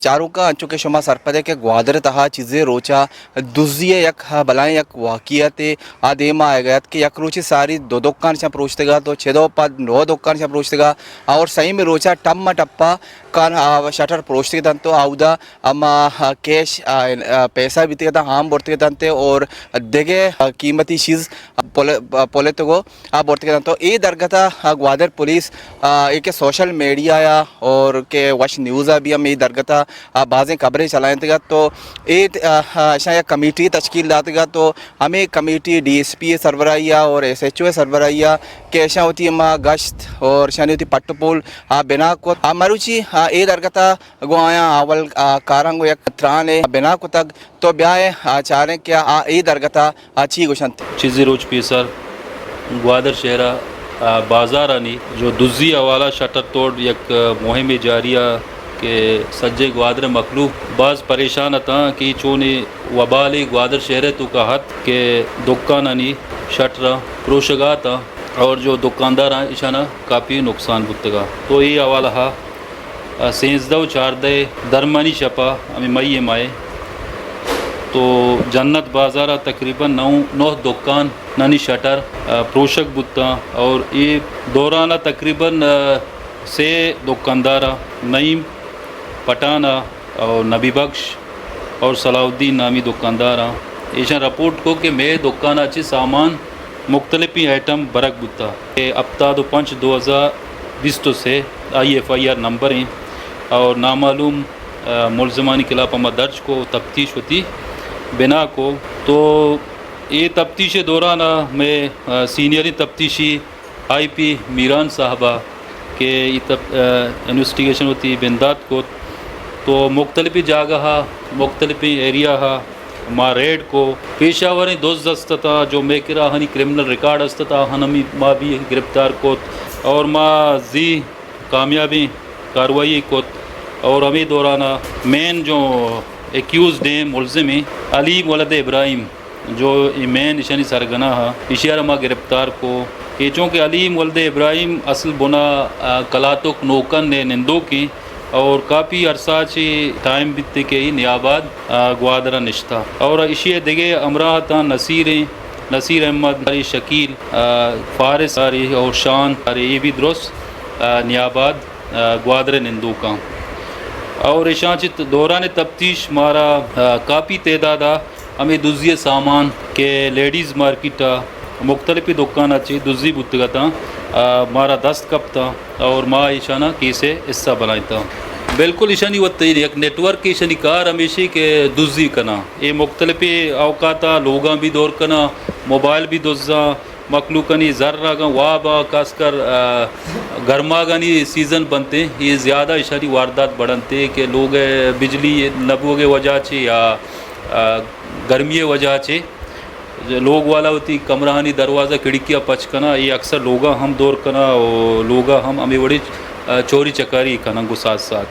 चारों का अंचुके शुमा सरपदे के ग्वादर तहा चीज़ें रोचा दुजिए यक बलाएं यक वाकियत आदेमा आएगा कि यक रोची सारी दो दुकान से प्रोचतेगा तो छेदो पद नो दुकान से प्रोचतेगा और सही में रोचा टम्मा टप्पा कान शटर प्रोचते तंतो आउदा अम्मा कैश पैसा बीते था हम बोलते तंते और देगे कीमती चीज़ पोले तो गो आप बोलते तंतो ये दरगता ग्वादर पुलिस एक सोशल मीडिया या और के वश न्यूज़ भी हम ये दरगता बाज़ें खबरें चलाएं थे तो एक शायद कमेटी तश्कील दातेगा तो हमें कमेटी DSP सरबराहिया और SHO सरबराहिया के ऐसा होती है गश्त और शानी होती पट्टपोल बिना को मरुचि ए दरगता गुआया आवल कारंगो या त्रान है बिना को तक तो ब्याह चारें क्या ए दरगता अच्छी गुशन चीज़ी रोज पीसर ग्वादर शहरा बाजार आनी जो दुजी हवाला शटर तोड़ एक मुहिम जारिया के सज्जे ग्वादर मखलूक बाज़ परेशान था कि चोने वबाल ग्वादर शहर तो कहत के दुकान आनी शटर प्रोशगा था और जो दुकानदार हैं इशाना काफ़ी नुकसान बुतगा तो ये हवाला हा सेंसदव चारदे दरमानी छपा हमें मई माए तो जन्नत बाज़ारा तकरीबन नौ दुकान नानी शटर प्रोशक बुत्ता और ये दौराना तकरीबन से दुकानदारा नईम पठाना और नबी बख्श और सलाउद्दीन नामी दुकानदार ऐसा रिपोर्ट को कि मैं दुकान अच्छी सामान मुख्तलिफ आइटम बरक बुता अब्ताद 5/2020 से IFIR नंबर हैं और नामालूम मुलजमानी खिलाफ अमा दर्ज को तफ्तीश होती बिना को तो ये तफ्तीश दौरान मैं सीनियरी तफ्तीशी IP मीरान साहबा के इन्वेस्टिगेशन होती बिंदात को तो मुख्तलिफ जगह मुख्तलिफ एरिया माँ रेड को पेशावर दोस्त दस्ता जो मेकरा हनी क्रिमिनल रिकॉर्ड अस्ता हनमी माँ भी गिरफ्तार को और माँ जी कामयाबी कार्रवाई को और हमें दौराना मेन जो एक्यूज़ हैं मुलजिम अलीम वलद इब्राहिम जो मेन इशानी सरगना है इशारा माँ गिरफ्तार को ये चूँकि अलीम वलद इब्राहिम असल बुना कलातुक नोकन ने निंदो की और काफ़ी अरसा से टाइम बीतते के ही नियाबाद ग्वादरा निश्ता और इसी दिगे अमरा था नसीर अहमद शकील फारिस और शान ये भी दुरुस्त नियाबाद ग्वादर निंदू का और इशाचित दौरान तफ्तीश मारा काफ़ी तादाद हमें दुजिए सामान के लेडीज़ मार्केट मुख्तलिफ दुकान अच्छी दुजी बुतगा था मारा दस्त कप था और माँ ईशाना कैसे हिस्सा बनाई था बिल्कुल ईशानी वत एक नेटवर्क ईशानी कार हमेशा के दुजी कना ये मुख्तलिफ अवकाता लोगा भी दौर कना मोबाइल भी दुजा मखलूकनी ज़र्रा का वाबा खासकर गर्मा गनी सीज़न बनते ये ज़्यादा इशारी वारदात बढ़नते कि लोग बिजली नबो के वजह से या गर्मी वजह से लोग वाला होती कमराहानी दरवाज़ा खिड़कियाँ पचकना ये अक्सर लोगा हम दौर कना और लोगा हम हमें बड़ी चोरी चकारी कना को साथ साथ